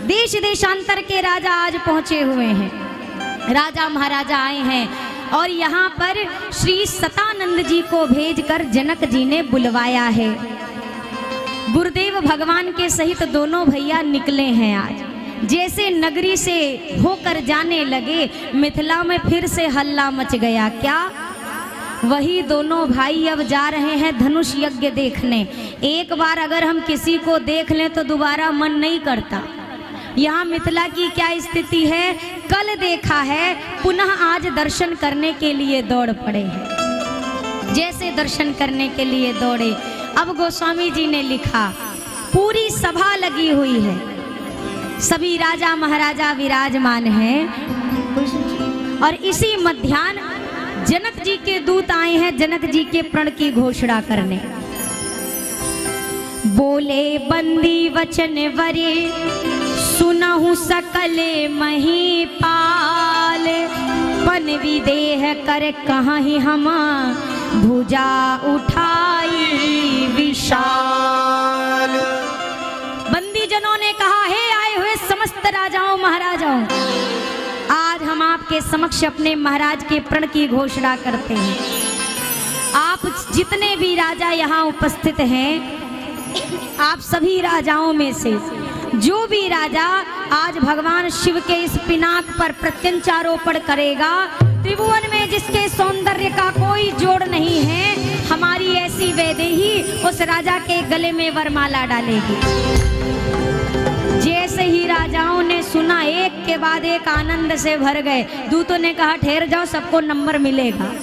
देश देशांतर के राजा आज पहुंचे हुए हैं, राजा महाराजा आए हैं और यहाँ पर श्री सतानंद जी को भेजकर जनक जी ने बुलवाया है। गुरुदेव भगवान के सहित दोनों भैया निकले हैं। आज जैसे नगरी से होकर जाने लगे, मिथिला में फिर से हल्ला मच गया। क्या? वही दोनों भाई अब जा रहे हैं धनुष यज्ञ देखने। एक बार अगर हम किसी को देख लें तो दोबारा मन नहीं करता। यहाँ मिथिला की क्या स्थिति है? कल देखा है, पुनः आज दर्शन करने के लिए दौड़ पड़े हैं। जैसे दर्शन करने के लिए दौड़े, अब गोस्वामी जी ने लिखा, पूरी सभा लगी हुई है, सभी राजा महाराजा विराजमान हैं और इसी मध्याह्न जनक जी के दूत आए हैं जनक जी के प्रण की घोषणा करने। बोले बंदी वचन वरे सुनहु सकले महीपाल, पन विदेह कर कहीं हम भुजा उठाई विशाल। बंदी जनों ने कहा, हे आए हुए समस्त राजाओं महाराजाओं, आज हम आपके समक्ष अपने महाराज के प्रण की घोषणा करते हैं। आप जितने भी राजा यहाँ उपस्थित हैं, आप सभी राजाओं में से जो भी राजा आज भगवान शिव के इस पिनाक पर प्रत्यंचारोपण करेगा, त्रिभुवन में जिसके सौंदर्य का कोई जोड़ नहीं है, हमारी ऐसी वैदेही उस राजा के गले में वरमाला डालेगी। जैसे ही राजाओं ने सुना, एक के बाद एक आनंद से भर गए। दूतों ने कहा, ठहर जाओ, सबको नंबर मिलेगा।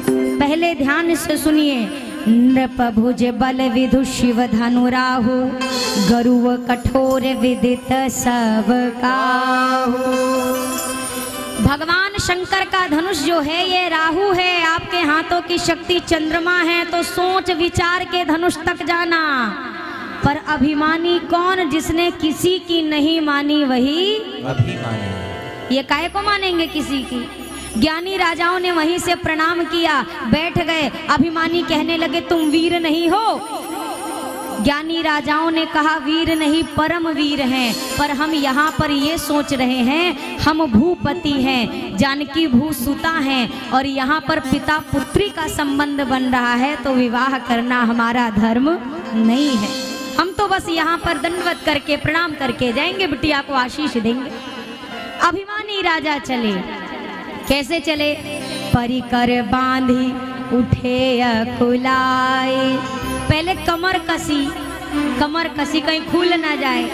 पहले ध्यान से सुनिए। नृप भुज बल विधु शिव धनु राहु, गरुव कठोर विदित सब काहू। भगवान शंकर का धनुष जो है ये राहु है, आपके हाथों की शक्ति चंद्रमा है, तो सोच विचार के धनुष तक जाना। पर अभिमानी कौन? जिसने किसी की नहीं मानी वही अभिमानी। ये काहे को मानेंगे किसी की? ज्ञानी राजाओं ने वहीं से प्रणाम किया, बैठ गए। अभिमानी कहने लगे, तुम वीर नहीं हो। ज्ञानी राजाओं ने कहा, वीर नहीं परम वीर हैं, पर हम यहाँ पर ये सोच रहे हैं हम भूपति हैं, जानकी भूसुता हैं और यहाँ पर पिता पुत्री का संबंध बन रहा है, तो विवाह करना हमारा धर्म नहीं है। हम तो बस यहाँ पर दंडवत करके प्रणाम करके जाएंगे, बिटिया को आशीष देंगे। अभिमानी राजा चले। कैसे चले? परिकर बांधी उठे अकुलाए। पहले कमर कसी कहीं खुल ना जाए,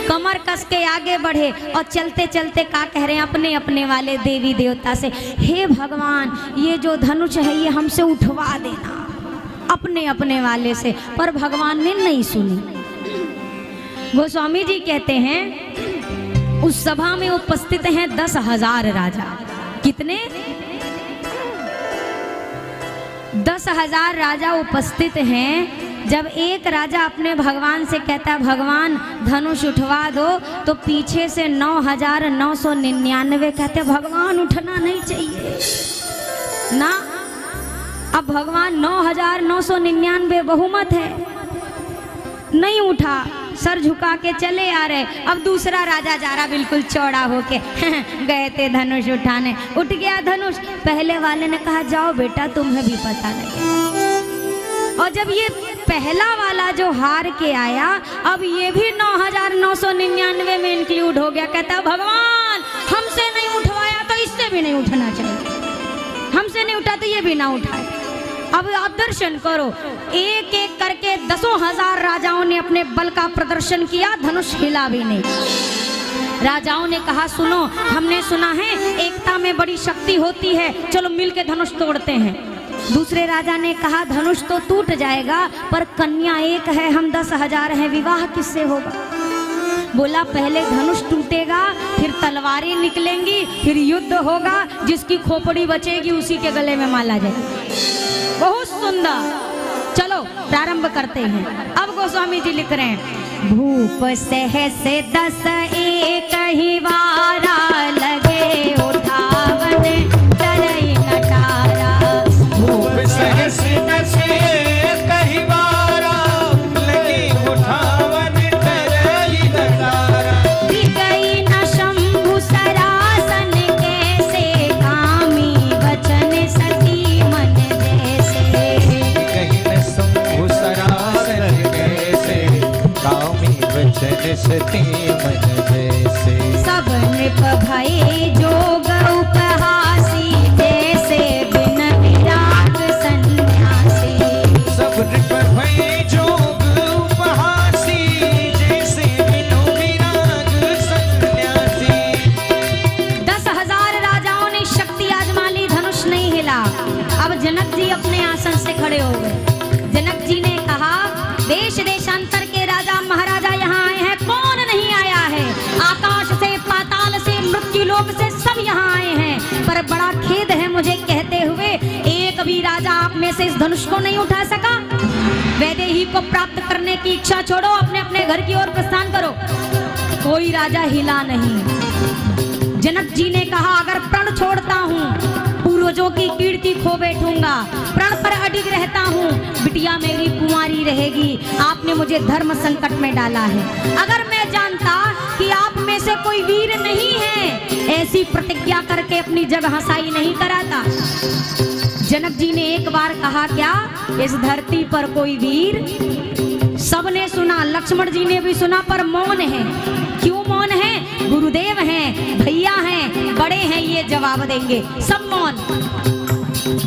कमर कस के आगे बढ़े और चलते चलते क्या कह रहे हैं अपने अपने वाले देवी देवता से, हे भगवान ये जो धनुष है ये हमसे उठवा देना, अपने अपने वाले से। पर भगवान ने नहीं सुनी। गोस्वामी जी कहते हैं उस सभा में उपस्थित हैं 10,000 राजा। कितने? 10,000 राजा उपस्थित हैं। जब एक राजा अपने भगवान से कहता है, भगवान धनुष उठवा दो, तो पीछे से 9,999 कहते हैं, भगवान उठना नहीं चाहिए ना। अब भगवान 9,999 बहुमत है, नहीं उठा, सर झुका के चले आ रहे। अब दूसरा राजा जा रहा बिल्कुल चौड़ा होके, गए थे धनुष उठाने, उठ गया धनुष। पहले वाले ने कहा, जाओ बेटा तुम्हें भी पता नहीं। और जब ये पहला वाला जो हार के आया, अब ये भी 9,999 में इंक्लूड हो गया। कहता भगवान हमसे नहीं उठवाया तो इससे भी नहीं उठना चाहिए, हमसे नहीं उठा तो ये भी ना उठाए। अब आप दर्शन करो, एक एक करके 10,000 राजाओं ने अपने बल का प्रदर्शन किया, धनुष हिला भी नहीं। राजाओं ने कहा, सुनो, हमने सुना है एकता में बड़ी शक्ति होती है, चलो मिलके धनुष तोड़ते हैं। दूसरे राजा ने कहा, धनुष तो टूट जाएगा पर कन्या एक है, हम 10,000 हैं, विवाह किससे होगा? बोला, पहले धनुष टूटेगा, फिर तलवारें निकलेंगी, फिर युद्ध होगा, जिसकी खोपड़ी बचेगी उसी के गले में माला जाएगी। बहुत सुंदर। चलो प्रारंभ करते हैं। अब गोस्वामी जी लिख रहे हैं, भूप सहस 10 एक ही वारा, लगे उठावन डरई नटारा। भूप सहस 10 एक ही वारा, लगे उठावन डरई नटारा। बिकई मन जैसे। सब नृप भये जोग उपहासी, जैसे बिन विराग सन्यासी। सब नृप भये जोग उपहासी, जैसे बिनु विराग सन्यासी। 10,000 राजाओं ने शक्ति आजमा ली, धनुष नहीं हिला। अब जनक जी अपने आसन से खड़े हो गए। जनक जी ने कहा, देश देशांतर के राजा महाराजा यहाँ आए हैं, कौन नहीं आया है? आकाश से, पाताल से, मृत्यु लोक से सब यहाँ आए हैं। पर बड़ा खेद है मुझे कहते हुए, एक भी राजा आप में से इस धनुष को नहीं उठा सका। वैदेही को प्राप्त करने की इच्छा छोड़ो, अपने अपने घर की ओर प्रस्थान करो। कोई राजा हिला नहीं। जनक जी ने कहा, अगर प्रण छोड़ता हूँ पूर्वजों की कीर्ति खो बैठूंगा, प्रण पर अडिग रहता हूँ बिटिया मेरी कुंवारी रहेगी। आपने मुझे धर्म संकट में डाला है। अगर मैं जानता कि आप में से कोई वीर नहीं है, ऐसी प्रतिज्ञा करके अपनी जगह हसाई नहीं कराता। जनक जी ने एक बार कहा, क्या इस धरती पर कोई वीर? सबने सुना, लक्ष्मण जी ने भी सुना, पर मौन है। क्यों मौन है? गुरुदेव हैं, भैया हैं, बड़े हैं, ये जवाब देंगे। सब मौन।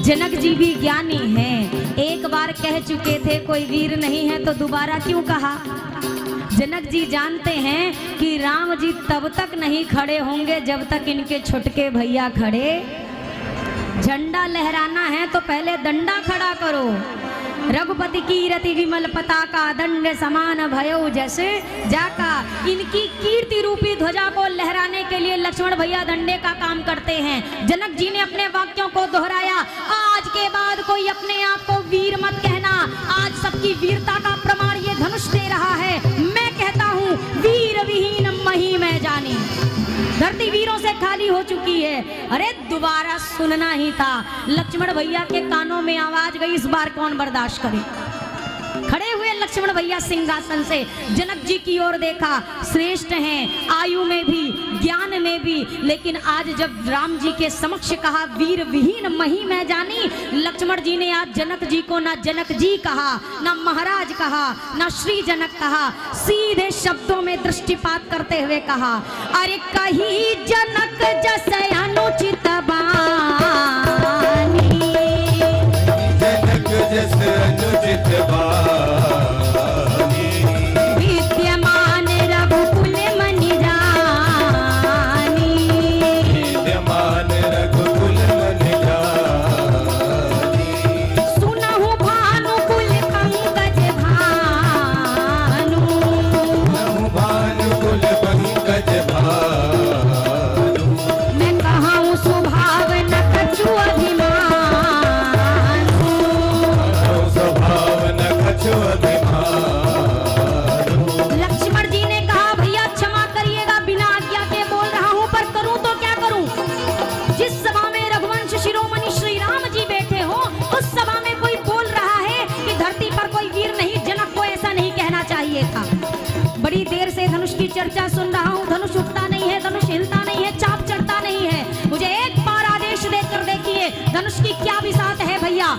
जनक जी भी ज्ञानी हैं, एक बार कह चुके थे कोई वीर नहीं है, तो दोबारा क्यों कहा? जनक जी जानते हैं कि राम जी तब तक नहीं खड़े होंगे जब तक इनके छुटके भैया खड़े। झंडा लहराना है तो पहले डंडा खड़ा करो। रघुपति की रति विमल पताका, दंड समान भयो जैसे जाका। इनकी कीर्ति रूपी ध्वजा को लहराने के लिए लक्ष्मण भैया डंडे का काम करते हैं। जनक जी ने अपने वाक्यों को दोहराया, आज के बाद कोई अपने आप को वीर मत कहना। आज सबकी वीरता का प्रमाण ये धनुष दे रहा है। मैं कहता हूँ, वीर विहीन मही मैं जानी। धरती वीरों से खाली हो चुकी है। अरे दोबारा सुनना ही था। लक्ष्मण भैया के कानों में आवाज गई, इस बार कौन बर्दाश्त करे। खड़े हुए लक्ष्मण भैया सिंहासन से जनक जी की ओर देखा। श्रेष्ठ हैं आयु में भी, ज्ञान में भी, लेकिन आज जब राम जी के समक्ष कहा, वीर विहीन मही मैं जानी, लक्ष्मण जी ने आज जनक जी को ना जनक जी कहा, ना महाराज कहा, ना श्री जनक कहा, सीधे शब्दों में दृष्टिपात करते हुए कहा, अरे कही जनक जैसे अनुचित बानी, जनक जैसे अनुचित बानी, विद्यमान रघुकुल मनि जानी, विद्यमान रघुकुल मनि जानी, सुनहु भानुकुल पंकज भानु, सुनहु भानुकुल पंकज भानु, मैं कहूँ स्वभाव न कछु अभिमानु, स्वभाव न कछु अभिमानु। लक्ष्मण जी ने कहा, भैया क्षमा करिएगा, बिना आज्ञा के बोल रहा हूँ, पर करूँ तो क्या करूँ? जिस सभा में रघुवंश शिरोमणि श्री राम जी बैठे हो, उस सभा में कोई बोल रहा है कि धरती पर कोई वीर नहीं। जनक को ऐसा नहीं कहना चाहिए था। बड़ी देर से धनुष की चर्चा सुन रहा हूँ, धनुष उठता नहीं है, धनुष हिलता नहीं है, चाप चढ़ता नहीं है। मुझे एक बार आदेश देकर देखिए, धनुष की क्या विसात है भैया।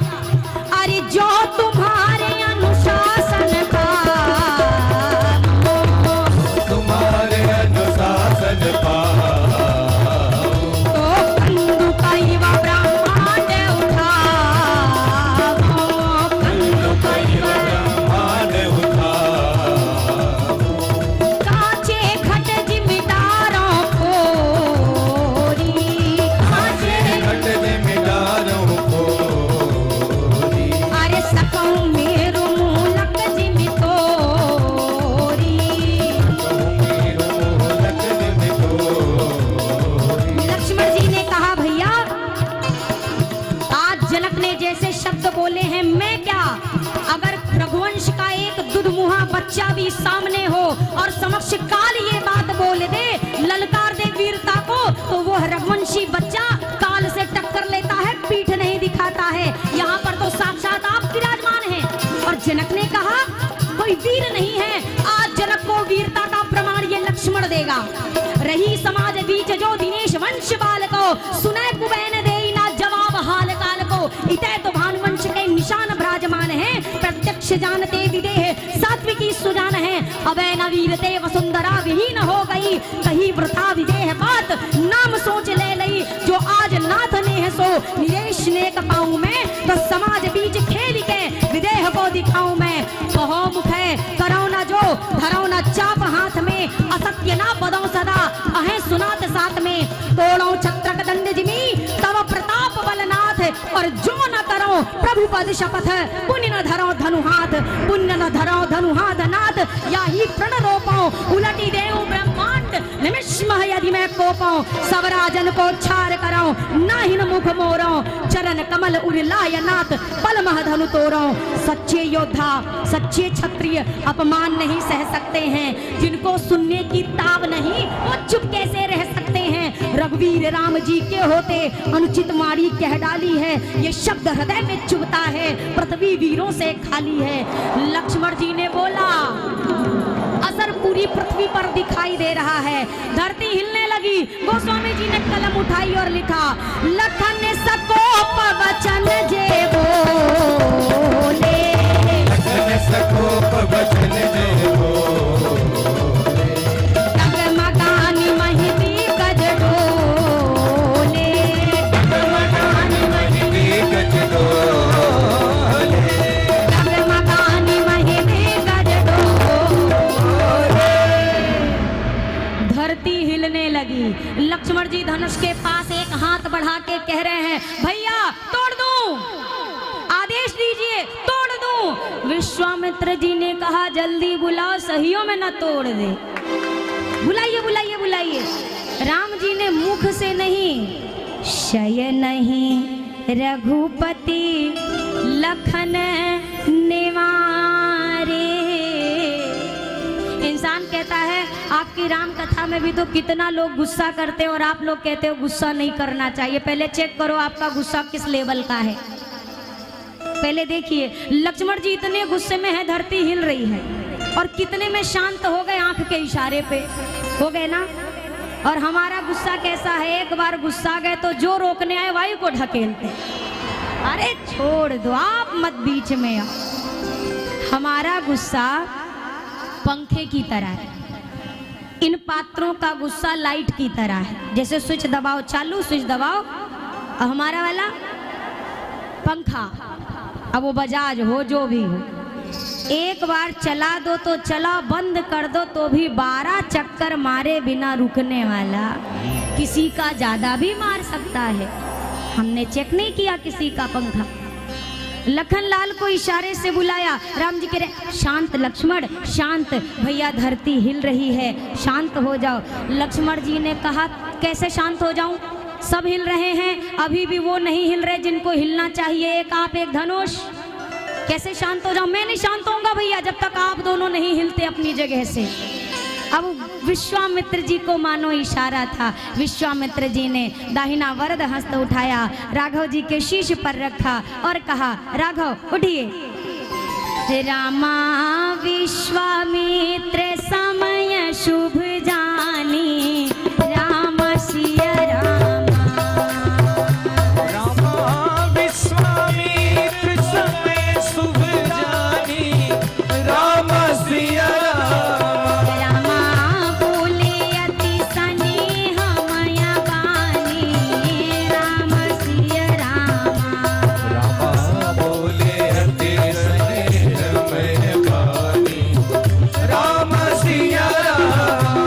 अरे जो तुम्हारे अनुशासन का, तुम्हारे अनुशासन पाओ, तो कंदुकैव ब्रह्मांड उठाओ, कंदुकैव ब्रह्मांड उठाओ, कांचे घट जिमिदारों कोरी, कांचे घट जिमिदारों कोरी, अरे सकऊं मेरु मूलक जिमि तोरी। मेरो लख जिमितोरी। लक्ष्मण जी ने कहा, भैया आज जनक ने जैसे शब्द बोले हैं, मैं क्या, अगर रघुवंश का एक दुधमुहा बच्चा भी सामने हो और समक्ष काल ये बात बोल दे, ललकार दे वीरता को, तो वो रघुवंशी बच्चा काल से टक्कर लेता है, पीठ नहीं दिखाता है। यहाँ पर तो साक्षात आप विराजमान हैं। और जनक ने कहा, कोई वीर नहीं है। आज जनक को वीरता का प्रमाण ये लक्ष्मण देगा। रही समाज बीच जो दिनेश वंश बाल को, सुने कुबैन दे ना जवाब हाल काल को। इतै तो भानुवंश के निशान विराजमान है, प्रत्यक्ष जानते विदेह सात्विकी सुजान है। अबे नवीरते वसुंधरा विहीन हो गई, कही वृथा विदेह बात नाम सोच ले लई। जो आज नाथ ने है सो निवेश नेक पाऊं मैं, तो समाज बीच खेल के विदेह को दिखाऊं मैं। कहो मुख है करो न जो धरो न चाप हाथ में, असत्य ना पदों सदा अहे सुनात साथ में। तोड़ो छत्रक दंड जिमी तब प्रताप बलनाथ, और जो न करो प्रभु पद शपथ पुण्य न धरो धनु हाथ, पुण्य न धरो धनु हाथ नाथ। या ही प्रण रोपो उलटी देव ब्रह्मांड, निमिष्म यदि मैं कोपो सब राजन को छार करो, नाहिन मुख मोरो चरण कमल उर्लाय नाथ, पल मह धनु तोरो। सच्चे योद्धा सच्चे क्षत्रिय अपमान नहीं सह सकते हैं, जिनको सुनने की ताब नहीं वो चुप कैसे रह सकते हैं। रघुवीर राम जी के होते अनुचित मारी कह डाली है, ये शब्द हृदय में चुभता है, पृथ्वी वीरों से खाली है। लक्ष्मण जी ने बोला असर पूरी पृथ्वी पर दिखाई दे रहा है, धरती हिलने लगी। गोस्वामी जी ने कलम उठाई और लिखा, लखन सकोप वचन जे बोले, लखन सकोप वचन जे बोले, डगमगानी महिती गज डोले, डगमगानी महिती गज डोले, डगमगानी महिती गज डोले। धरती हिलने लगी। लक्ष्मण जी धनुष के पास एक हाथ बढ़ा के कह रहे हैं, भैया तोड़ दूं, आदेश दीजिए तोड़ दूं। विश्वामित्र जी ने कहा जल्दी बुलाओ, सहियों में न तोड़ दे, बुलाइए बुलाइए बुलाइए। राम जी ने मुख से नहीं, शय नहीं रघुपति लखन निवारे। इंसान कहता है आपकी राम कथा में भी तो कितना लोग गुस्सा करते हो और आप लोग कहते हो गुस्सा नहीं करना चाहिए। पहले चेक करो आपका गुस्सा किस लेवल का है, पहले देखिए। लक्ष्मण जी इतने गुस्से में है, धरती हिल रही है, और कितने में शांत हो गए, आंख के इशारे पे हो गए ना। और हमारा गुस्सा कैसा है, एक बार गुस्सा गए तो जो रोकने आए वायु को ढकेलते। अरे छोड़ दो, आप मत बीच में आओ। हमारा गुस्सा पंखे की तरह है, इन पात्रों का गुस्सा लाइट की तरह है। जैसे स्विच दबाओ चालू, स्विच दबाओ, और हमारा वाला पंखा, अब वो बजाज हो जो भी हो, एक बार चला दो तो चला, बंद कर दो तो भी 12 चक्कर मारे बिना रुकने वाला। किसी का ज्यादा भी मार सकता है, हमने चेक नहीं किया किसी का पंखा। लखन लाल को इशारे से बुलाया। राम जी कह रहे शांत लक्ष्मण शांत, भैया धरती हिल रही है, शांत हो जाओ। लक्ष्मण जी ने कहा कैसे शांत हो जाऊं, सब हिल रहे हैं, अभी भी वो नहीं हिल रहे जिनको हिलना चाहिए, एक आप एक धनुष, कैसे शांत हो जाऊं। मैं नहीं शांत होऊंगा भैया जब तक आप दोनों नहीं हिलते अपनी जगह से। अब विश्वामित्र जी को मानो इशारा था, विश्वामित्र जी ने दाहिना वरद हस्त उठाया, राघव जी के शीश पर रखा और कहा राघव उठिए। रामा विश्वामित्र समय शुभ जानी, राम सिया रामा, रामा विश्वामित्र समय शुभ जानी, राम सिया रामा बोले अति स्नेहमय बानी, राम सिया रामा, रामा बोले अति स्नेहमय बानी, राम सिया रामा।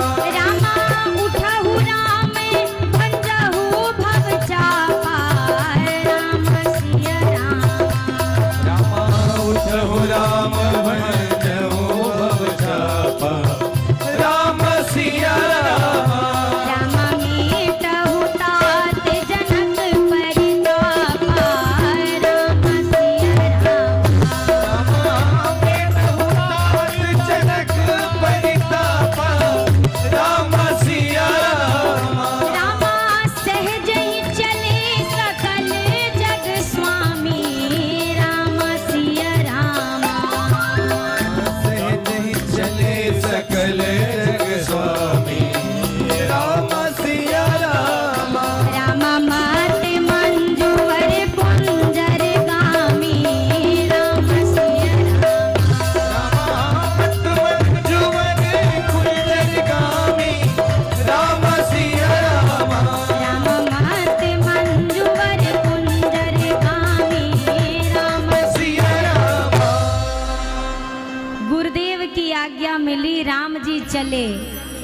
चले।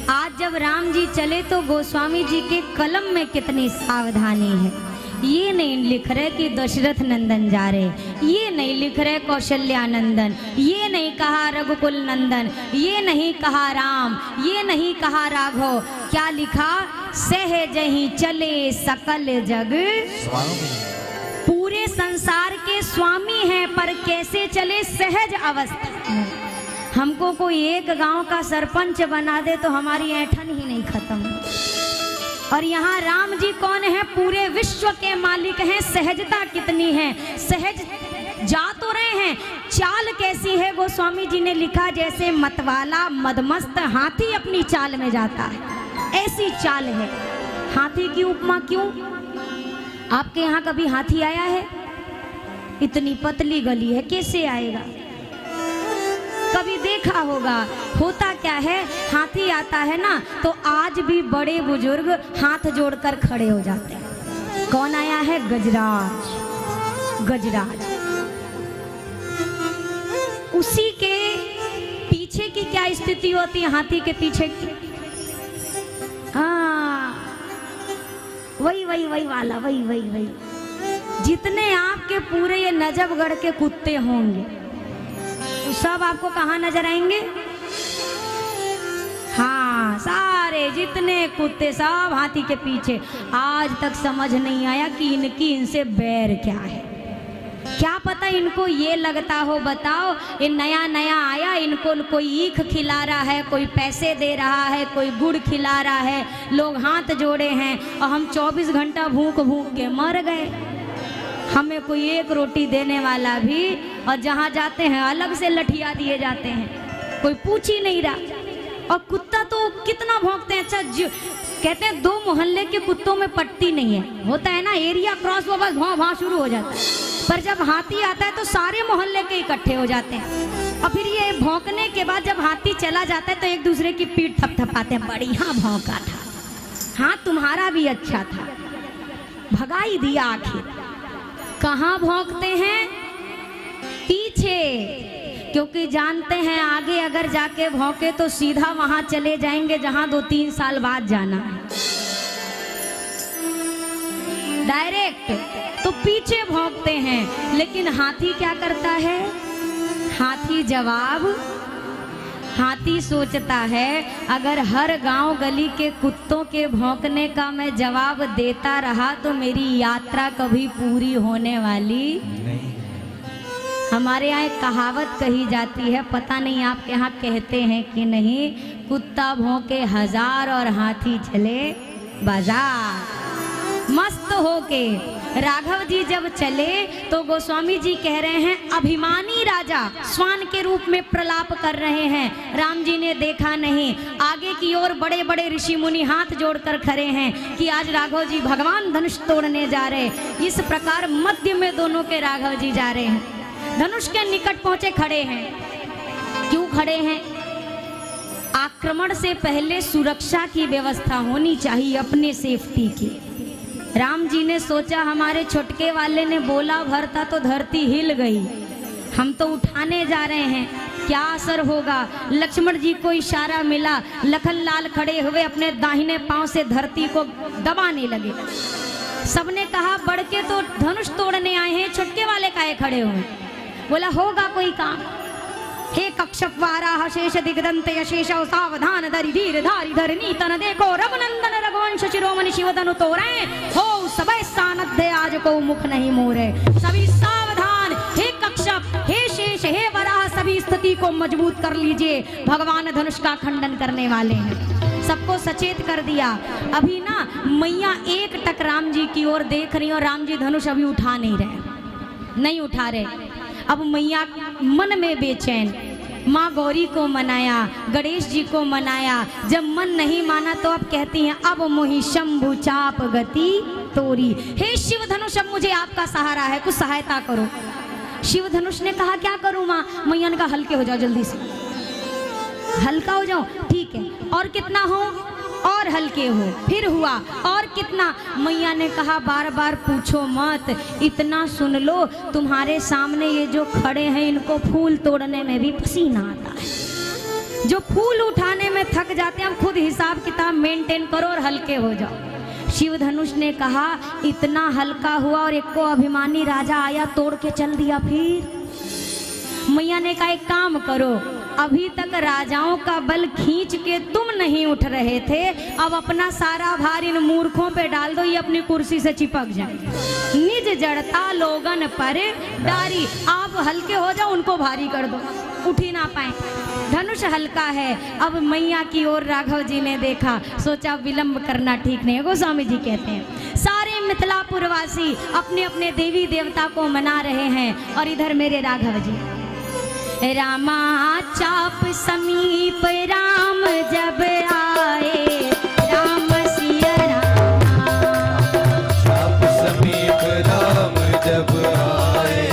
आज जब राम जी चले तो गोस्वामी जी के कलम में कितनी सावधानी है। ये नहीं लिख रहे कि दशरथ नंदन जा रहे, ये नहीं लिख रहे कौशल्या नंदन, ये नहीं कहा रघुकुल नंदन, ये नहीं कहा राम, ये नहीं कहा राघव। क्या लिखा? सहज ही चले सकल जग स्वामी। पूरे संसार के स्वामी हैं, पर कैसे चले? सहज अवस्था में। हमको कोई एक गांव का सरपंच बना दे तो हमारी ऐंठन ही नहीं खत्म। और यहाँ राम जी कौन है? पूरे विश्व के मालिक हैं। सहजता कितनी है, सहज जा तो रहे हैं, चाल कैसी है? गोस्वामी जी ने लिखा जैसे मतवाला मदमस्त हाथी अपनी चाल में जाता है, ऐसी चाल है। हाथी की उपमा क्यों? आपके यहाँ कभी हाथी आया है? इतनी पतली गली है, कैसे आएगा? कभी देखा होगा। होता क्या है, हाथी आता है ना तो आज भी बड़े बुजुर्ग हाथ जोड़कर खड़े हो जाते हैं। कौन आया है? गजराज। गजराज उसी के पीछे की क्या स्थिति होती है? हाथी के पीछे की, हाँ वही वही वही वाला, वही वही वही। जितने आपके पूरे ये नजफगढ़ के कुत्ते होंगे सब आपको कहाँ नजर आएंगे? हाँ, सारे जितने कुत्ते सब हाथी के पीछे। आज तक समझ नहीं आया कि इनकी इनसे बैर क्या है। क्या पता इनको ये लगता हो, बताओ ये नया नया आया, इनको कोई ईख खिला रहा है, कोई पैसे दे रहा है, कोई गुड़ खिला रहा है, लोग हाथ जोड़े हैं और हम 24 घंटा भूख भूख के मर गए। हमें कोई एक रोटी देने वाला भी, और जहाँ जाते हैं अलग से लठिया दिए जाते हैं, कोई पूछ ही नहीं रहा। और कुत्ता तो कितना भौंकते हैं। अच्छा कहते हैं 2 मोहल्ले के कुत्तों में पट्टी नहीं है, होता है ना एरिया क्रॉस, वो बस भाव भाव शुरू हो जाता है। पर जब हाथी आता है तो सारे मोहल्ले के इकट्ठे हो जाते हैं। और फिर ये भौंकने के बाद जब हाथी चला जाता है तो एक दूसरे की पीठ थपथपाते हैं, बढ़िया भौंका था, हाँ तुम्हारा भी अच्छा था, भगा ही दिया आखिर। कहाँ भौंकते हैं? पीछे, क्योंकि जानते हैं आगे अगर जाके भौंके तो सीधा वहां चले जाएंगे जहां 2-3 साल बाद जाना है, डायरेक्ट। तो पीछे भौंकते हैं। लेकिन हाथी क्या करता है? हाथी जवाब, हाथी सोचता है अगर हर गांव गली के कुत्तों के भौंकने का मैं जवाब देता रहा तो मेरी यात्रा कभी पूरी होने वाली नहीं। हमारे यहाँ एक कहावत कही जाती है, पता नहीं आपके यहाँ कहते हैं कि नहीं, कुत्ता भौंके 1000 और हाथी चले बाजार। मस्त होके राघव जी जब चले तो गोस्वामी जी कह रहे हैं अभिमानी राजा स्वान के रूप में प्रलाप कर रहे हैं। राम जी ने देखा नहीं, आगे की ओर बड़े बड़े ऋषि मुनि हाथ जोड़कर खड़े हैं कि आज राघव जी भगवान धनुष तोड़ने जा रहे। इस प्रकार मध्य में दोनों के राघव जी जा रहे हैं, धनुष के निकट पहुंचे, खड़े हैं। क्यों खड़े हैं? आक्रमण से पहले सुरक्षा की व्यवस्था होनी चाहिए, अपने सेफ्टी की। राम जी ने सोचा हमारे छुटके वाले ने बोला भरता तो धरती हिल गई, हम तो उठाने जा रहे हैं, क्या असर होगा? लक्ष्मण जी को इशारा मिला, लखन लाल खड़े हुए अपने दाहिने पांव से धरती को दबाने लगे। सबने कहा बढ़ के तो धनुष तोड़ने आए हैं, छुटके वाले काहे खड़े हुए? बोला होगा कोई काम। हे कक्षप वाराह शेष दिग्दंत यशेष सावधान धरि धीर धारी धरनी तन देखो रघुनंदन रघुवंश शिरोमणि शिव धनु तोरे हो सबे सानध्य आज को मुख नहीं मोरे। सभी सावधान, हे कक्षप, हे शेष, हे वराह, सभी स्थिति को मजबूत कर लीजिए, भगवान धनुष का खंडन करने वाले हैं। सबको सचेत कर दिया। अभी ना मैया एक टक राम जी की ओर देख रही और राम जी धनुष अभी उठा नहीं रहे, नहीं उठा रहे। अब मैया मन में बेचैन, माँ गौरी को मनाया, गणेश जी को मनाया, जब मन नहीं माना तो अब कहती हैं अब मोहि शंभु चाप गति तोरी। हे शिव धनुष अब मुझे आपका सहारा है, कुछ सहायता करो। शिव धनुष ने कहा क्या करूँ माँ? मैया ने कहा हल्के हो जाओ, जल्दी से हल्का हो जाओ। ठीक है, और कितना हो? और हल्के हो। फिर हुआ और कितना? मैया ने कहा बार बार पूछो मत, इतना सुन लो, तुम्हारे सामने ये जो खड़े हैं इनको फूल तोड़ने में भी पसीना आता है। जो फूल उठाने में थक जाते हैं, अब खुद हिसाब किताब मेंटेन करो और हल्के हो जाओ। शिव धनुष ने कहा इतना हल्का हुआ और एक को अभिमानी राजा आया तोड़ के चल दिया। फिर मैया ने कहा एक काम करो, अभी तक राजाओं का बल खींच के तुम नहीं उठ रहे थे, अब अपना सारा भार इन मूर्खों पे डाल दो, ये अपनी कुर्सी से चिपक जाए। निज जड़ता लोगन पर डारी, आप हल्के हो जाओ, उनको भारी कर दो, उठ ही ना पाए। धनुष हल्का है। अब मैया की ओर राघव जी ने देखा, सोचा विलंब करना ठीक नहीं है। गोस्वामी जी कहते हैं सारे मिथिलापुरवासी अपने अपने देवी देवता को मना रहे हैं और इधर मेरे राघव जी रामा चाप समीप राम जब आए, राम सिया रामा चाप समीप राम जब आए,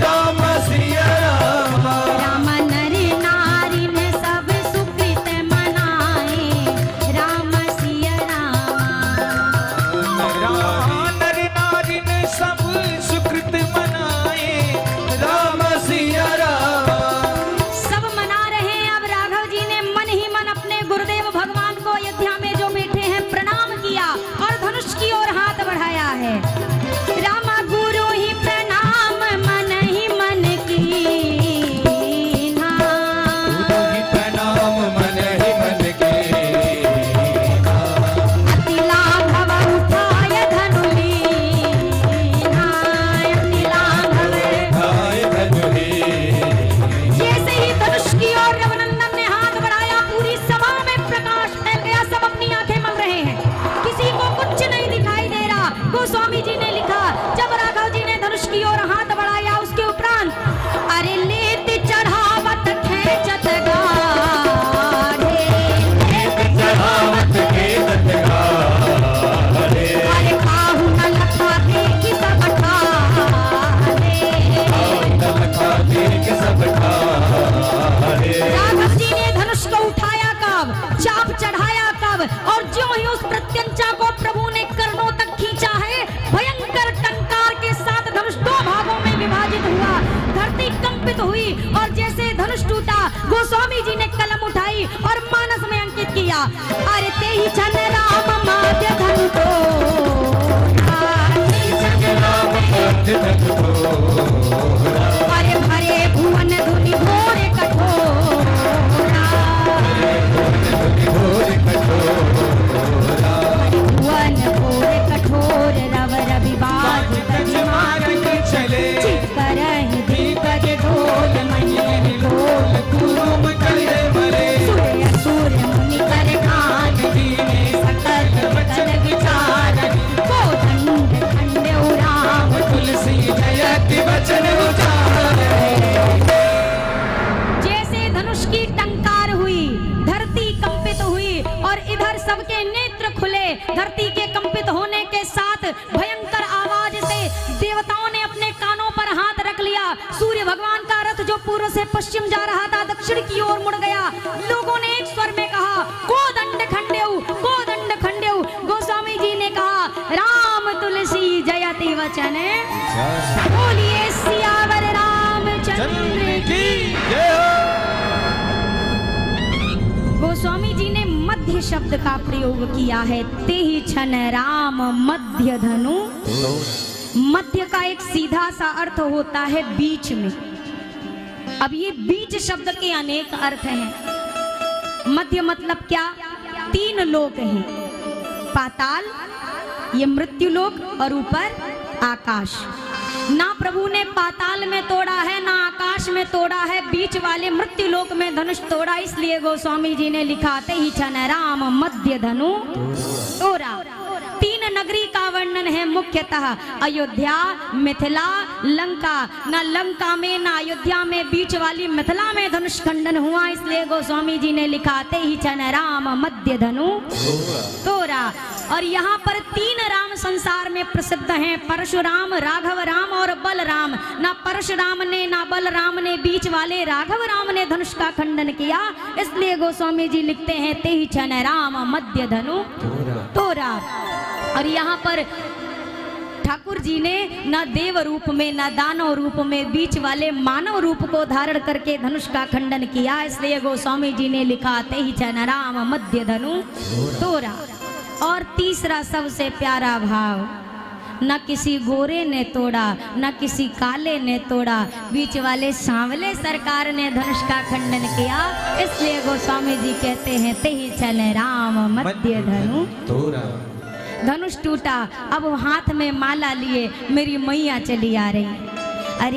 राम सिया रामा राम नर नारी ने सब सुकृत मनाए, राम सिया रामा नर नारी ने सब सुकृत मनाए, राम सिया रामा। रामा गुरु ही प्रणाम मन ही मन की ना, गुरु ही प्रणाम मन ही मन की ना, अति लाघव उठाय धनु लीना, अति लाघव उठाय धनु लीना। जैसे ही धनुष की ओर रघुनंदन ने हाथ बढ़ाया, पूरी सभा में प्रकाश फैल गया। सब अपनी आंखें मल रहे हैं, किसी को कुछ नहीं दिखाई दे रहा। गोस्वामी जी ने लिखा जब राघव जी ने धनुष की ओर हाथ बढ़ाया, उसके उपरांत अरे लेत चढ़ावत खेचत गाढ़े, चढ़ावत खेचत गाढ़े, अरे काहू न लखा देखि सब ठाढ़े, देख सब ठाढ़े। राघव जी ने धनुष को उठाया कब, चाप चढ़ाया कब, और ज्यों ही उस प्रत्यंचा को प्रभु ने कर्णों तक खींचा है, भयंकर टंकार के साथ धनुष दो भागों में विभाजित हुआ। धरती कंपित हुई और जैसे धनुष टूटा, गोस्वामी जी ने कलम उठाई और मानस में अंकित किया, अरे ते ही छन राम माध्य धनु को, अरे भरे भुवन धुनि घोर कठोरा, भुवन घोर कठोर रव रविवाज चले करहि दीपक ढोल मणि ढोल तुम करे मरे, सूर्य सूर्य मुनि कर खान दीने सकल सकल विचार, को दंड खंड राम तुलसी जयति वचन उचारे। जैसे धनुष की टंकार हुई, धरती कंपित हुई और इधर सबके नेत्र खुले। धरती के कंपित होने के साथ भयंकर आवाज से देवताओं ने अपने कानों पर हाथ रख लिया। सूर्य भगवान का रथ जो पूर्व से पश्चिम जा रहा था, दक्षिण की ओर मुड़ गया। लोगों ने एक स्वर में कहा को दंड खंडेउ, को दंड खंडेउ। गोस्वामी जी ने कहा राम तुलसी जयति वचन, बोलिए सियावर रामचंद्र की। गोस्वामी जी ने मध्य शब्द का प्रयोग किया है, ते ही छन राम मध्य धनु। मध्य का एक सीधा सा अर्थ होता है बीच में। अब ये बीच शब्द के अनेक अर्थ हैं। मध्य मतलब क्या? तीन लोक हैं, पाताल, ये मृत्यु लोक और ऊपर आकाश। ना प्रभु ने पाताल में तोड़ा है ना आकाश में तोड़ा है, बीच वाले मृत्यु लोक में धनुष तोड़ा। इसलिए गोस्वामी जी ने लिखा ते ही छन राम मध्य धनु तोड़ा। तीन नगरी का वर्णन है मुख्यतः अयोध्या, मिथिला, लंका। ना लंका में ना अयोध्या में, बीच वाली मिथिला में धनुष खंडन हुआ। इसलिए गोस्वामी जी ने लिखा ते ही छन राम मध्य धनु तोड़ा। और यहाँ पर तीन राम संसार में प्रसिद्ध हैं, परशुराम, राघव राम और बलराम। ना परशुराम ने ना बलराम ने, बीच वाले राघव राम ने धनुष का खंडन किया। इसलिए गोस्वामी जी लिखते हैं ते ही छन राम मध्य धनु तोड़ा। और यहाँ पर ठाकुर जी ने न देव रूप में न दानव रूप में बीच वाले मानव रूप को धारण करके धनुष का खंडन किया। इसलिए गोस्वामी जी ने लिखा ते ही चन राम मध्य धनु तोरा। और तीसरा सबसे प्यारा भाव, न किसी गोरे ने तोड़ा न किसी काले ने तोड़ा, बीच वाले सांवले सरकार ने धनुष का खंडन किया। इसलिए गोस्वामी जी कहते हैं ते ही चले राम मध्य धनु तोरा। धनुष टूटा, अब वो हाथ में माला लिए मेरी मैया चली आ रही। अरे